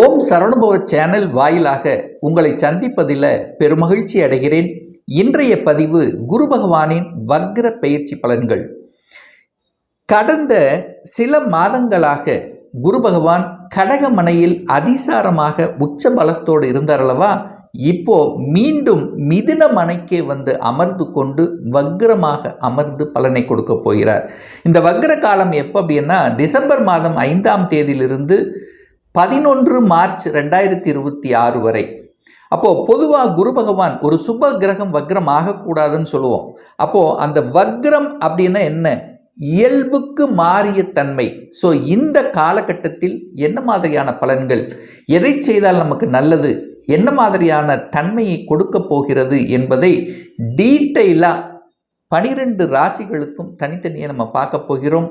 ஓம் சரணுபவ channel வாயிலாக உங்களை சந்திப்பதில் பெருமகிழ்ச்சி அடைகிறேன். இன்றைய பதிவு குரு பகவானின் வக்ர பயிற்சி பலன்கள். கடந்த சில மாதங்களாக குரு பகவான் கடகமனையில் அதிசாரமாக உச்ச பலத்தோடு இருந்தார் அல்லவா? இப்போ மீண்டும் மிதுன மனைக்கே வந்து அமர்ந்து கொண்டு வக்ரமாக அமர்ந்து பலனை கொடுக்க போகிறார். இந்த வக்ர காலம் எப்போ அப்படின்னா டிசம்பர் மாதம் 5ஆம் தேதியிலிருந்து 11 மார்ச் 2026 வரை. அப்போது பொதுவாக குரு பகவான் ஒரு சுப கிரகம் வக்ரம் ஆகக்கூடாதுன்னு சொல்லுவோம். அப்போது அந்த வக்ரம் அப்படின்னா என்ன? இயல்புக்கு மாறிய தன்மை. ஸோ இந்த காலகட்டத்தில் என்ன மாதிரியான பலன்கள், எதை செய்தால் நமக்கு நல்லது, என்ன மாதிரியான தன்மையை கொடுக்க போகிறது என்பதை டீட்டெயிலாக 12 ராசிகளுக்கும் தனித்தனியாக நம்ம பார்க்க போகிறோம்.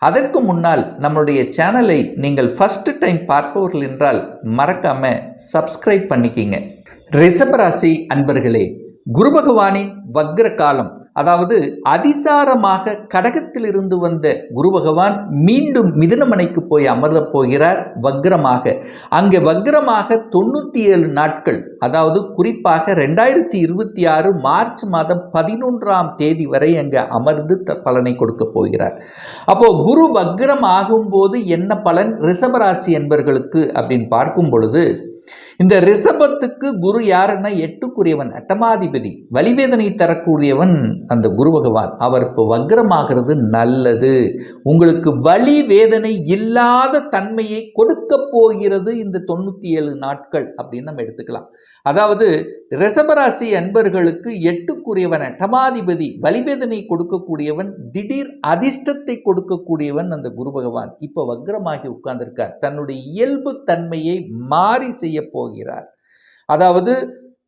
அதற்கு முன்னால் நம்மளுடைய சேனலை நீங்கள் ஃபர்ஸ்ட் டைம் பார்ப்பவர்கள் என்றால் மறக்காம சப்ஸ்கிரைப் பண்ணிக்கிங்க. ரிஷபராசி அன்பர்களே, குரு பகவானின் வக்ர காலம், அதாவது அதிசாரமாக கடகத்திலிருந்து வந்த குரு பகவான் மீண்டும் மிதுனமனைக்கு போய் அமர்ந்த போகிறார் வக்ரமாக. அங்கே வக்ரமாக 97 நாட்கள், அதாவது குறிப்பாக 2026 மார்ச் மாதம் 11ஆம் தேதி வரை அங்கே அமர்ந்து பலனை கொடுக்க போகிறார். அப்போ குரு வக்ரம் ஆகும்போது என்ன பலன் ரிஷபராசி என்பர்களுக்கு அப்படின்னு பார்க்கும் பொழுது, இந்த ரிஷபத்துக்கு குரு யாருன்னா 8க்குரியவன், அட்டமாதிபதி, வலிவேதனை தரக்கூடியவன் அந்த குரு பகவான். அவர் இப்போ வக்ரமாகிறது நல்லது. உங்களுக்கு வலி வேதனை இல்லாத தன்மையை கொடுக்க போகிறது இந்த 97 நாட்கள் அப்படின்னு நம்ம எடுத்துக்கலாம். அதாவது ரிஷபராசி அன்பர்களுக்கு 8க்குரியவன் அட்டமாதிபதி, வலிவேதனை கொடுக்கக்கூடியவன், திடீர் அதிர்ஷ்டத்தை கொடுக்கக்கூடியவன் அந்த குரு பகவான் இப்போ வக்ரமாகி உட்கார்ந்திருக்கார். தன்னுடைய இயல்பு தன்மையை மாறி செய்ய போகிறார். அதாவது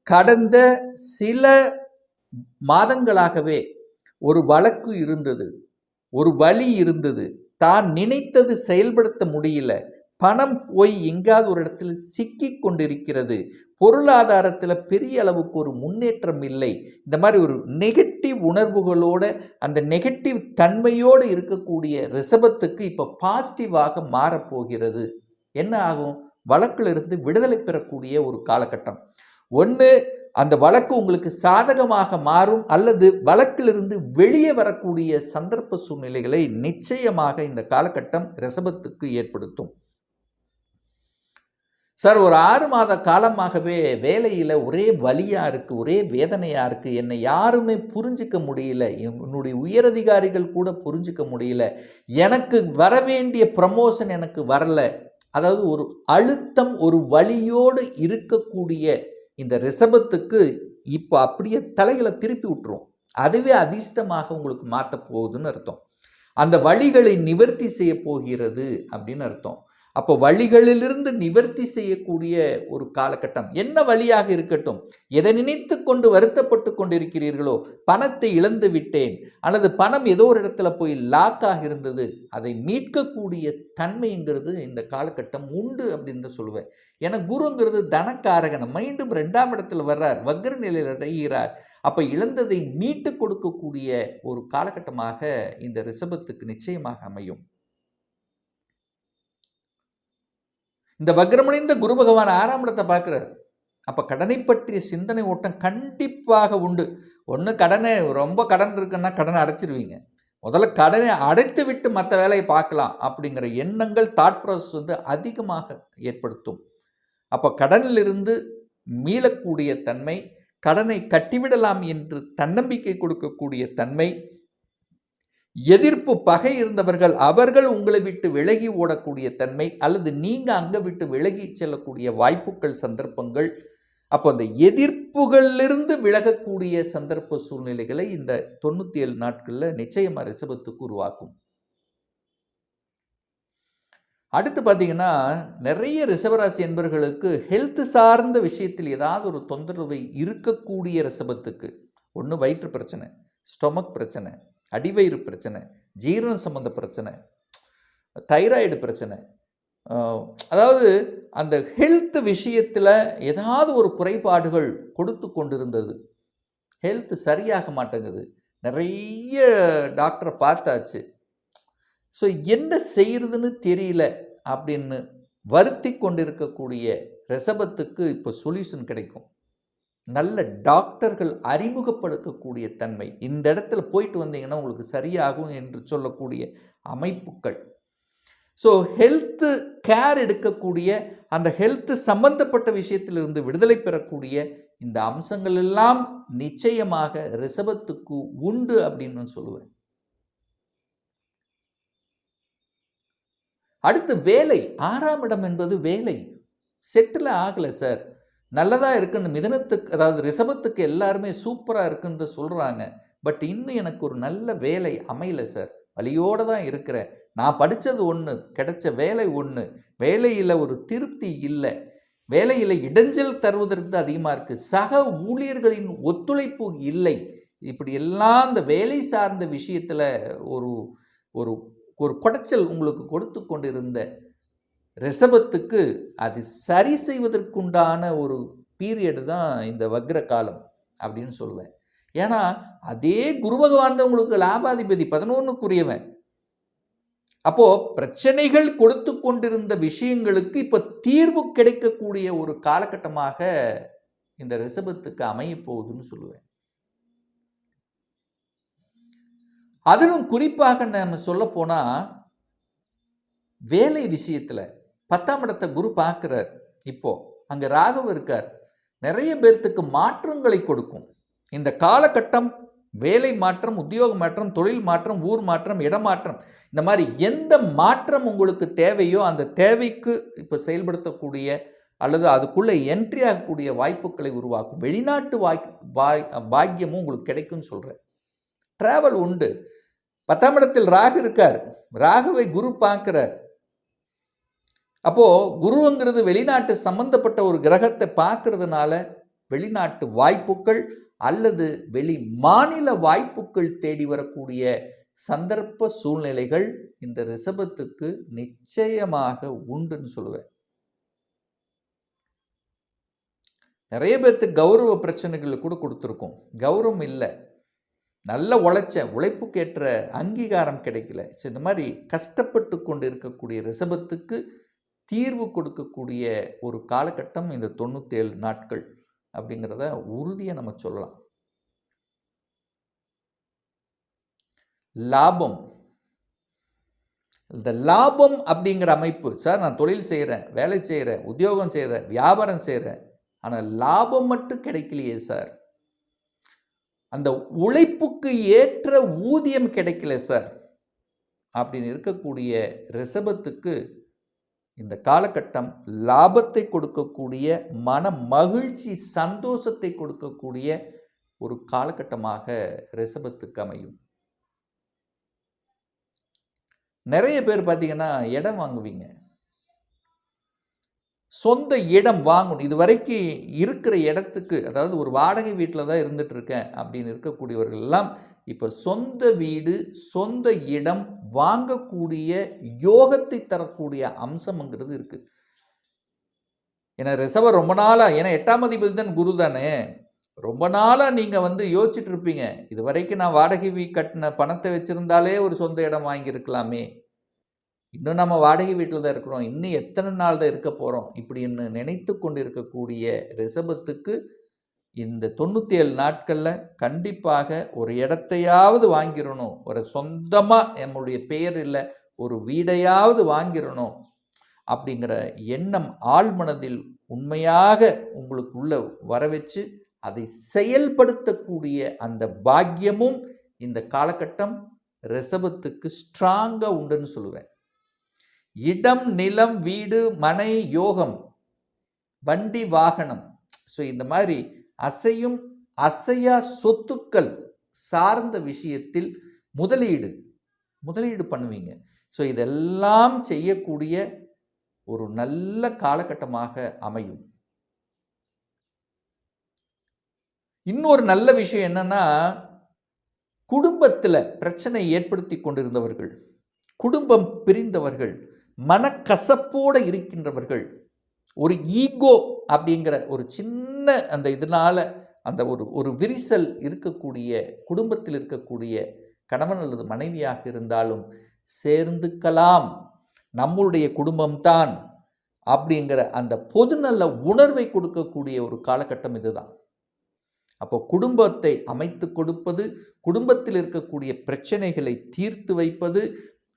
கடந்த சில மாதங்களாகவே ஒரு வழக்கு இருந்தது, ஒரு வலி இருந்தது, தான் நினைத்தது செயல்படுத்த முடியல, பணம் போய் எங்காவது ஒரு இடத்துல சிக்கி கொண்டிருக்கிறது, பொருளாதாரத்தில் பெரிய அளவுக்கு ஒரு முன்னேற்றம் இல்லை, இந்த மாதிரி ஒரு நெகட்டிவ் உணர்வுகளோட அந்த நெகட்டிவ் தன்மையோடு இருக்கக்கூடிய ரிஷபத்துக்கு இப்போ பாசிட்டிவாக மாறப்போகிறது. என்ன ஆகும்? வழக்கிலிருந்து விடுதலை பெறக்கூடிய ஒரு காலகட்டம். ஒன்று, அந்த வழக்கு உங்களுக்கு சாதகமாக மாறும், அல்லது வழக்கிலிருந்து வெளியே வரக்கூடிய சந்தர்ப்ப சூழ்நிலைகளை நிச்சயமாக இந்த காலகட்டம் ரிஷபத்துக்கு ஏற்படுத்தும். சார், ஒரு 6 மாத காலமாகவே வேலையில் ஒரே வலியாக இருக்குது, ஒரே வேதனையாக இருக்குது, என்னை யாருமே புரிஞ்சிக்க முடியல, என்னுடைய உயரதிகாரிகள் கூட புரிஞ்சிக்க முடியல, எனக்கு வர வேண்டிய ப்ரமோஷன் எனக்கு வரல. அதாவது ஒரு அழுத்தம், ஒரு வலியோடு இருக்கக்கூடிய இந்த ரிஷபத்துக்கு இப்போ அப்படியே தலைகளை திருப்பி விட்டுரும். அதுவே அதிர்ஷ்டமாக உங்களுக்கு மாற்ற போகுதுன்னு அர்த்தம். அந்த வலிகளை நிவர்த்தி செய்ய போகிறது அப்படின்னு அர்த்தம். அப்போ வழிகளிலிருந்து நிவர்த்தி செய்யக்கூடிய ஒரு காலகட்டம். என்ன வழியாக இருக்கட்டும், எதை நினைத்து கொண்டு வருத்தப்பட்டு கொண்டிருக்கிறீர்களோ, பணத்தை இழந்து விட்டேன், அல்லது பணம் ஏதோ ஒரு இடத்துல போய் லாக்காக இருந்தது, அதை மீட்கக்கூடிய தன்மைங்கிறது இந்த காலகட்டம் உண்டு அப்படின்னு சொல்லுவேன். ஏன்னா குருங்கிறது தனக்காரகன், மீண்டும் 2ஆம் இடத்துல வர்றார், வக்ர நிலையில் அடைகிறார். அப்போ இழந்ததை மீட்டு கொடுக்கக்கூடிய ஒரு காலகட்டமாக இந்த ரிஷபத்துக்கு நிச்சயமாக அமையும். இந்த வக்ரமடைந்த குரு பகவான் 6ஆம் இடத்தை பார்க்குறார். அப்போ கடனை பற்றிய சிந்தனை ஓட்டம் கண்டிப்பாக உண்டு. ஒன்று, கடனை ரொம்ப கடன் இருக்குன்னா கடனை அடைச்சிருவீங்க. முதல்ல கடனை அடைத்து விட்டு மற்ற வேலையை பார்க்கலாம் அப்படிங்கிற எண்ணங்கள், தாட் ப்ராசஸ் அதிகமாக ஏற்படுத்தும். அப்போ கடனிலிருந்து மீளக்கூடிய தன்மை, கடனை கட்டிவிடலாம் என்று தன்னம்பிக்கை கொடுக்கக்கூடிய தன்மை, எதிர்ப்பு பகை இருந்தவர்கள் அவர்கள் உங்களை விட்டு விலகி ஓடக்கூடிய தன்மை, அல்லது நீங்கள் அங்கே விட்டு விலகி செல்லக்கூடிய வாய்ப்புகள், சந்தர்ப்பங்கள். அப்போ அந்த எதிர்ப்புகளிலிருந்து விலகக்கூடிய சந்தர்ப்ப சூழ்நிலைகளை இந்த 97 நாட்களில் நிச்சயமாக ரிஷபத்துக்கு உருவாக்கும். அடுத்து பார்த்தீங்கன்னா, நிறைய ரிஷபராசி என்பவர்களுக்கு ஹெல்த் சார்ந்த விஷயத்தில் ஏதாவது ஒரு தொந்தரவை இருக்கக்கூடிய ரிஷபத்துக்கு, ஒன்று வயிற்று பிரச்சனை, ஸ்டொமக் பிரச்சனை, அடிவயிறு பிரச்சனை, ஜீரண சம்பந்த பிரச்சனை, தைராய்டு பிரச்சனை, அதாவது அந்த ஹெல்த் விஷயத்தில் ஏதாவது ஒரு குறைபாடுகள் கொடுத்து கொண்டிருந்தது. ஹெல்த் சரியாக மாட்டேங்குது, நிறைய டாக்டரை பார்த்தாச்சு, ஸோ என்ன செய்யறதுன்னு தெரியல அப்படின்னு வருத்தி கொண்டிருக்கக்கூடிய ரிஷபத்துக்கு இப்போ சொல்யூஷன் கிடைக்கும். நல்ல டாக்டர்கள் அறிமுகப்படுத்தக்கூடிய தன்மை, இந்த இடத்துல போயிட்டு வந்தீங்கன்னா உங்களுக்கு சரியாகும் என்று சொல்லக்கூடிய அமைப்புகள். ஸோ ஹெல்த்து கேர் எடுக்கக்கூடிய, அந்த ஹெல்த்து சம்பந்தப்பட்ட விஷயத்திலிருந்து விடுதலை பெறக்கூடிய இந்த அம்சங்கள் எல்லாம் நிச்சயமாக ரிஷபத்துக்கு உண்டு அப்படின்னு சொல்லுவேன். அடுத்து வேலை. 6ஆம் இடம் என்பது வேலை. செட்டில் ஆகலை சார், நல்லதாக இருக்குன்னு மிதனத்துக்கு, அதாவது ரிஷபத்துக்கு எல்லாருமே சூப்பராக இருக்குன்னு சொல்கிறாங்க. பட் இன்னும் எனக்கு ஒரு நல்ல வேலை அமையலை சார், வலியோடு தான் இருக்கிறேன். நான் படித்தது ஒன்று, கிடைச்ச வேலை ஒன்று, வேலையில் ஒரு திருப்தி இல்லை, வேலையில் இடைஞ்சல் தருவதற்கு அதிகமாக இருக்குது, சக ஊழியர்களின் ஒத்துழைப்பு இல்லை. இப்படி எல்லாம் இந்த வேலை சார்ந்த விஷயத்தில் ஒரு ஒரு ஒரு குடைச்சல் உங்களுக்கு கொடுத்து கொண்டிருந்த ரிஷபத்துக்கு அது சரி செய்வதற்குண்டான ஒரு பீரியடு தான் இந்த வக்ர காலம் அப்படின்னு சொல்லுவேன். ஏன்னா அதே குரு பகவான் தான் உங்களுக்கு லாபாதிபதி, 11க்குரியவன். அப்போ பிரச்சனைகள் கொடுத்து கொண்டிருந்த விஷயங்களுக்கு இப்ப தீர்வு கிடைக்கக்கூடிய ஒரு காலகட்டமாக இந்த ரிஷபத்துக்கு அமைய போகுதுன்னு சொல்லுவேன். அதிலும் குறிப்பாக நம்ம சொல்ல போனா வேலை விஷயத்துல 10ஆம் இடத்தை குரு பார்க்கிறார். இப்போ அங்க ராகு இருக்கார். நிறைய பேர்த்துக்கு மாற்றங்களை கொடுக்கும் இந்த காலகட்டம். வேலை மாற்றம், உத்தியோக மாற்றம், தொழில் மாற்றம், ஊர் மாற்றம், இடமாற்றம், இந்த மாதிரி எந்த மாற்றம் உங்களுக்கு தேவையோ அந்த தேவைக்கு இப்போ செயல்படுத்தக்கூடிய அல்லது அதுக்குள்ளே என்ட்ரி ஆகக்கூடிய வாய்ப்புகளை உருவாக்கும். வெளிநாட்டு பாக்கியமும் உங்களுக்கு கிடைக்கும்னு சொல்கிறேன். டிராவல் உண்டு. 10ஆம் இடத்தில் ராகு இருக்கார். ராகுவை குரு பார்க்கிறார். அப்போது குருங்கிறது வெளிநாட்டு சம்பந்தப்பட்ட ஒரு கிரகத்தை பார்க்கறதுனால வெளிநாட்டு வாய்ப்புகள் அல்லது வெளி மாநில வாய்ப்புகள் தேடி வரக்கூடிய சந்தர்ப்ப சூழ்நிலைகள் இந்த ரிஷபத்துக்கு நிச்சயமாக உண்டுன்னு சொல்லுவேன். நிறைய பேருக்கு கௌரவ பிரச்சனைகள் கூட கொடுத்துருக்கோம். கௌரவம் இல்லை, நல்ல உழைப்புக்கேற்ற அங்கீகாரம் கிடைக்கல. ஸோ இந்த மாதிரி கஷ்டப்பட்டு கொண்டு இருக்கக்கூடிய ரிஷபத்துக்கு தீர்வு கொடுக்கக்கூடிய ஒரு காலகட்டம் இந்த 97 நாட்கள் அப்படிங்கிறத உறுதியை நம்ம சொல்லலாம். லாபம். இந்த லாபம் அப்படிங்கிற அமைப்பு, சார் நான் தொழில் செய்கிறேன், வேலை செய்கிறேன், உத்தியோகம் செய்கிறேன், வியாபாரம் செய்கிறேன், ஆனால் லாபம் மட்டும் கிடைக்கலையே சார், அந்த உழைப்புக்கு ஏற்ற ஊதியம் கிடைக்கல சார் அப்படின்னு இருக்கக்கூடிய ரிஷபத்துக்கு இந்த காலகட்டம் லாபத்தை கொடுக்கக்கூடிய, மன மகிழ்ச்சி சந்தோஷத்தை கொடுக்கக்கூடிய ஒரு காலகட்டமாக ரிஷபத்துக்கு அமையும். நிறைய பேர் பார்த்தீங்கன்னா இடம் வாங்குவீங்க, சொந்த இடம் வாங்கணும். இது வரைக்கும் இருக்கிற இடத்துக்கு, அதாவது ஒரு வாடகை வீட்டில் தான் இருந்துட்டு இருக்கேன் அப்படின்னு இருக்கக்கூடியவர்கள் எல்லாம் இப்போ சொந்த வீடு, சொந்த இடம் வாங்கக்கூடிய யோகத்தை தரக்கூடிய அம்சம்ங்கிறது இருக்கு. ஏன்னா ரிஷபம் ரொம்ப நாளாக, ஏன்னா 8ஆம் அதிபதி தான் குரு தானே, ரொம்ப நாளாக நீங்கள் யோசிச்சுட்டு இருப்பீங்க, இது வரைக்கும் நான் வாடகை கட்டின பணத்தை வச்சுருந்தாலே ஒரு சொந்த இடம் வாங்கியிருக்கலாமே, இன்னும் நம்ம வாடகை வீட்டில் தான் இருக்கிறோம், இன்னும் எத்தனை நாள் தான் இருக்க போகிறோம் இப்படின்னு நினைத்து கொண்டு இருக்கக்கூடிய ரிஷபத்துக்கு இந்த 97 நாட்களில் கண்டிப்பாக ஒரு இடத்தையாவது வாங்கிடணும், ஒரு சொந்தமாக நம்முடைய பெயர் இல்லை ஒரு வீடையாவது வாங்கிடணும் அப்படிங்கிற எண்ணம் ஆழ்மனதில் உண்மையாக உங்களுக்குள்ள வர வச்சு அதை செயல்படுத்தக்கூடிய அந்த பாக்கியமும் இந்த காலகட்டம் ரிஷபத்துக்கு ஸ்ட்ராங்காக உண்டுன்னு சொல்லுவேன். இடம், நிலம், வீடு, மனை யோகம், வண்டி, வாகனம், ஸோ இந்த மாதிரி அசையும் அசையா சொத்துக்கள் சார்ந்த விஷயத்தில் முதலீடு பண்ணுவீங்க. ஸோ இதெல்லாம் செய்யக்கூடிய ஒரு நல்ல காலகட்டமாக அமையும். இன்னொரு நல்ல விஷயம் என்னன்னா, குடும்பத்தில் பிரச்சனை ஏற்படுத்தி கொண்டிருந்தவர்கள், குடும்பம் பிரிந்தவர்கள், மனக்கசப்போடு இருக்கின்றவர்கள், ஒரு ஈகோ அப்படிங்கிற ஒரு சின்ன அந்த இதனால் அந்த ஒரு விரிசல் இருக்கக்கூடிய குடும்பத்தில் இருக்கக்கூடிய கணவன் அல்லது மனைவியாக இருந்தாலும் சேர்ந்துக்கலாம். நம்மளுடைய குடும்பம்தான், அப்படிங்கிற அந்த பொதுநல உணர்வை கொடுக்கக்கூடிய ஒரு காலகட்டம் இதுதான். அப்போ குடும்பத்தை அமைத்து கொடுப்பது, குடும்பத்தில் இருக்கக்கூடிய பிரச்சனைகளை தீர்த்து வைப்பது,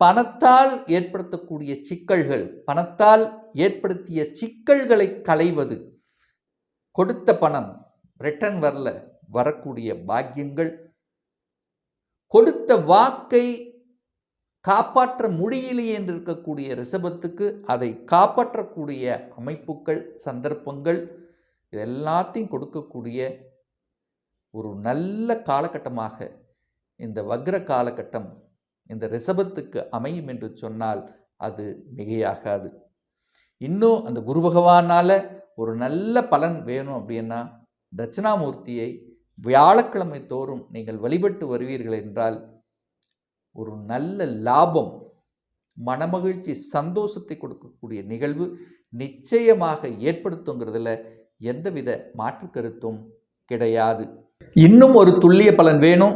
பணத்தால் ஏற்படுத்தக்கூடிய சிக்கல்கள், பணத்தால் ஏற்படுத்திய சிக்கல்களை களைவது, கொடுத்த பணம் ரிட்டர்ன் வரக்கூடிய பாக்கியங்கள், கொடுத்த வாக்கை காப்பாற்ற முடியலையே என்று இருக்கக்கூடிய ரிஷபத்துக்கு அதை காப்பாற்றக்கூடிய அமைப்புகள், சந்தர்ப்பங்கள், இது எல்லாத்தையும் கொடுக்கக்கூடிய ஒரு நல்ல காலகட்டமாக இந்த வக்ர காலகட்டம் இந்த ரிஷபத்துக்கு அமையும் என்று சொன்னால் அது மிகையாகாது. இன்னும் அந்த குரு பகவானால் ஒரு நல்ல பலன் வேணும் அப்படின்னா தட்சிணாமூர்த்தியை வியாழக்கிழமை தோறும் நீங்கள் வழிபட்டு வருவீர்கள் என்றால் ஒரு நல்ல லாபம், மனமகிழ்ச்சி, சந்தோஷத்தை கொடுக்கக்கூடிய நிகழ்வு நிச்சயமாக ஏற்படுத்துங்கிறதுல எந்தவித மாற்று கருத்தும் கிடையாது. இன்னும் ஒரு துல்லிய பலன் வேணும்.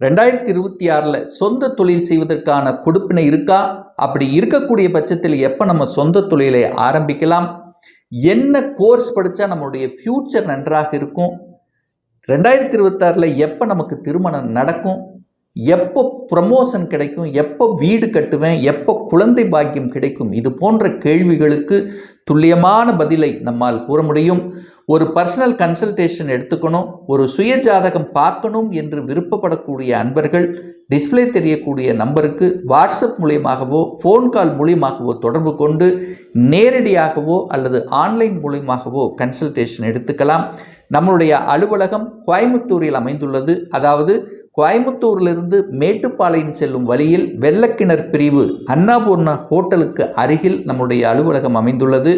2026 சொந்த தொழில் செய்வதற்கான கொடுப்பினை இருக்கா? அப்படி இருக்கக்கூடிய பட்சத்தில் எப்போ நம்ம சொந்த தொழிலை ஆரம்பிக்கலாம்? என்ன கோர்ஸ் படித்தா நம்மளுடைய ஃப்யூச்சர் நன்றாக இருக்கும்? 2026 எப்போ நமக்கு திருமணம் நடக்கும்? எப்போ ப்ரமோஷன் கிடைக்கும்? எப்போ வீடு கட்டுவேன்? எப்போ குழந்தை பாக்கியம் கிடைக்கும்? இது போன்ற கேள்விகளுக்கு துல்லியமான பதிலை நம்மால் கூற முடியும். ஒரு பர்சனல் கன்சல்டேஷன் எடுத்துக்கணும், ஒரு சுய ஜாதகம் பார்க்கணும் என்று விருப்பப்படக்கூடிய அன்பர்கள் டிஸ்பிளே தெரியக்கூடிய நம்பருக்கு வாட்ஸ்அப் மூலியமாகவோ ஃபோன் கால் மூலியமாகவோ தொடர்பு கொண்டு நேரடியாகவோ அல்லது ஆன்லைன் மூலியமாகவோ கன்சல்டேஷன் எடுத்துக்கலாம். நம்மளுடைய அலுவலகம் கோயம்புத்தூரில் அமைந்துள்ளது. அதாவது கோயம்புத்தூரிலிருந்து மேட்டுப்பாளையம் செல்லும் வழியில் வெள்ளக்கிணர் பிரிவு அன்னபூர்ணா ஹோட்டலுக்கு அருகில் நம்முடைய அலுவலகம் அமைந்துள்ளது.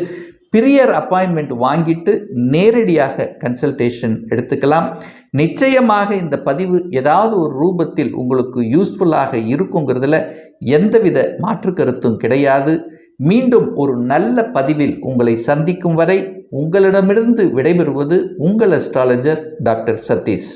பிரியர் அப்பாயின்மெண்ட் வாங்கிட்டு நேரடியாக கன்சல்டேஷன் எடுத்துக்கலாம். நிச்சயமாக இந்த பதிவு ஏதாவது ஒரு ரூபத்தில் உங்களுக்கு யூஸ்ஃபுல்லாக இருக்குங்கிறதுல எந்தவித மாற்று கருத்தும் கிடையாது. மீண்டும் ஒரு நல்ல பதிவில் உங்களை சந்திக்கும் வரை உங்களிடமிருந்து விடைபெறுவது உங்கள் அஸ்ட்ராலஜர் டாக்டர் சதீஷ்.